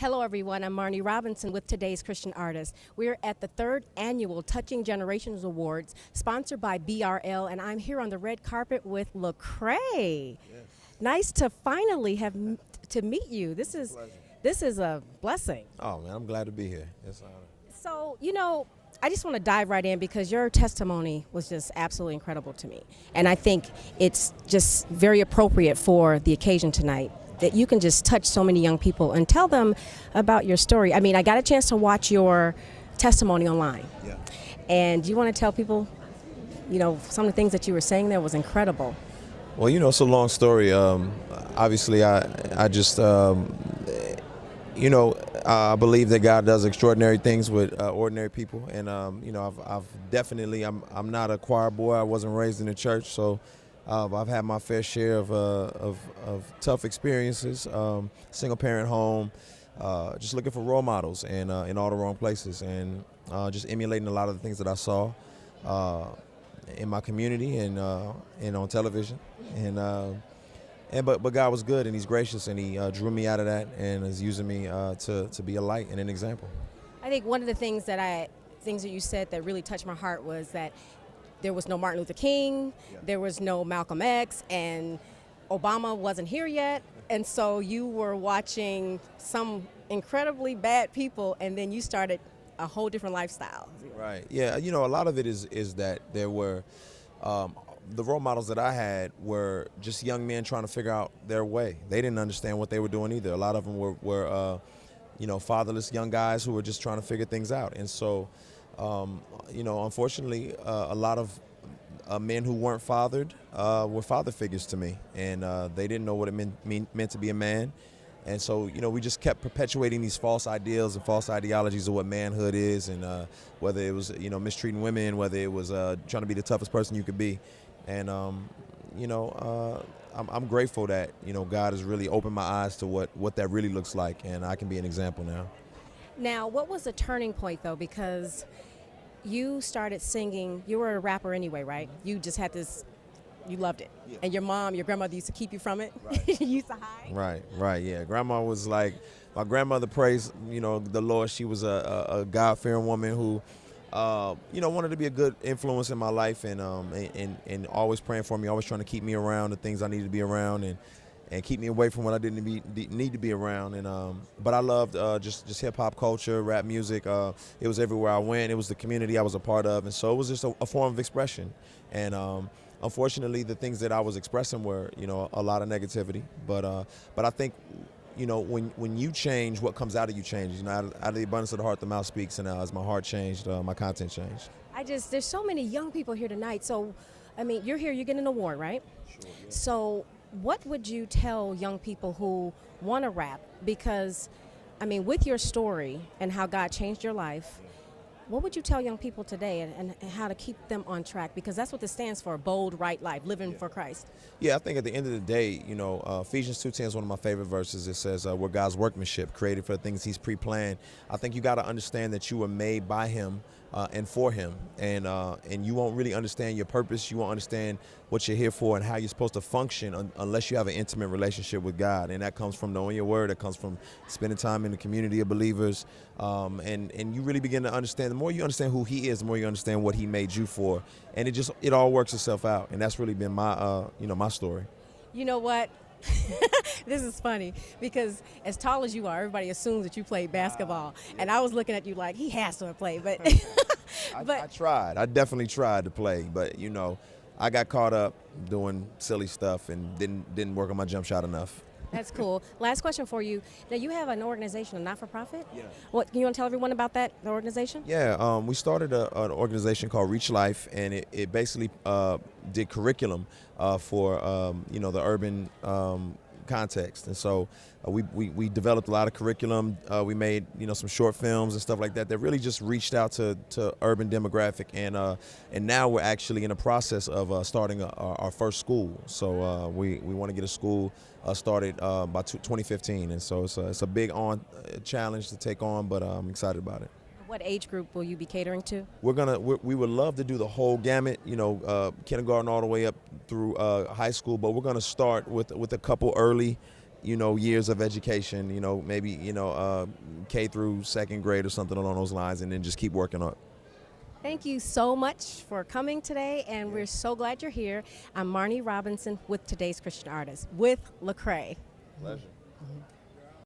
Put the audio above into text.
Hello, everyone. I'm Marnie Robinson with Today's Christian Artist. We're at the third annual Touching Generations Awards, sponsored by BRL, and I'm here on the red carpet with Lecrae. Yes. Nice to finally to meet you. Pleasure. This is a blessing. Oh man, I'm glad to be here. It's an honor. So, I just want to dive right in because your testimony was just absolutely incredible to me. And I think it's just very appropriate for the occasion tonight that you can just touch so many young people and tell them about your story. I mean, I got a chance to watch your testimony online. Yeah. And you want to tell people, some of the things that you were saying there was incredible. Well, it's a long story. Obviously, I just, I believe that God does extraordinary things with ordinary people, and I've definitely, I'm not a choir boy. I wasn't raised in the church, so I've had my fair share of tough experiences. Single parent home, just looking for role models, and in all the wrong places, and just emulating a lot of the things that I saw in my community and on television, but God was good, and He's gracious, and He drew me out of that and is using me to be a light and an example. I think one of the things that you said that really touched my heart was that there was no Martin Luther King, there was no Malcolm X, and Obama wasn't here yet. And so you were watching some incredibly bad people, and then you started a whole different lifestyle. Right. Yeah. A lot of it is that there were the role models that I had were just young men trying to figure out their way. They didn't understand what they were doing either. A lot of them were fatherless young guys who were just trying to figure things out. And so, unfortunately, a lot of men who weren't fathered were father figures to me, and they didn't know what it meant to be a man. And so, we just kept perpetuating these false ideals and false ideologies of what manhood is, and whether it was, mistreating women, whether it was trying to be the toughest person you could be. And, I'm grateful that, God has really opened my eyes to what that really looks like, and I can be an example now. Now, what was the turning point, though? Because you started singing, you were a rapper anyway, right? You just had this, you loved it. Yeah. And your grandmother used to keep you from it. Right. You used to hide. Right, yeah. Grandma was like, my grandmother praised, the Lord. She was a God-fearing woman who, wanted to be a good influence in my life, and always praying for me, always trying to keep me around the things I needed to be around, and keep me away from what I didn't need to be around. And but I loved just hip hop culture, rap music. It was everywhere I went. It was the community I was a part of, and so it was just a form of expression. And unfortunately, the things that I was expressing were, a lot of negativity. But I think, when you change, what comes out of you changes. Out of the abundance of the heart, the mouth speaks. And as my heart changed, my content changed. There's so many young people here tonight. So, I mean, you're here, you're getting an award, right? Sure. Yeah. So what would you tell young people who want to rap? Because, I mean, with your story and how God changed your life, what would you tell young people today and how to keep them on track? Because that's what this stands for, bold, right life, living for Christ. Yeah, I think at the end of the day, Ephesians 2:10 is one of my favorite verses. It says, we're God's workmanship, created for the things He's pre-planned. I think you got to understand that you were made by Him and for Him. And you won't really understand your purpose. You won't understand what you're here for and how you're supposed to function unless you have an intimate relationship with God. And that comes from knowing your word. That comes from spending time in the community of believers. And you really begin to understand. The more you understand who He is, the more you understand what He made you for. And it all works itself out. And that's really been my my story. You know what? This is funny because as tall as you are, everybody assumes that you played basketball. And I was looking at you like, he has to have played. But I tried. I definitely tried to play. But, I got caught up doing silly stuff and didn't work on my jump shot enough. That's cool. Last question for you. Now, you have an organization, a not-for-profit? Yeah. What, you want to tell everyone about the organization? Yeah, we started an organization called Reach Life, and it basically did curriculum for, the urban context. And so we developed a lot of curriculum. We made, some short films and stuff like that really just reached out to urban demographic. And now we're actually in the process of starting our first school. So we want to get a school started by 2015. And so it's a big challenge to take on, but I'm excited about it. What age group will you be catering to? We would love to do the whole gamut, kindergarten all the way up through high school, but we're gonna start with a couple early years of education, maybe, K through second grade or something along those lines, and then just keep working on it. Thank you so much for coming today, and we're so glad you're here. I'm Marnie Robinson with Today's Christian Artist with Lecrae. Pleasure.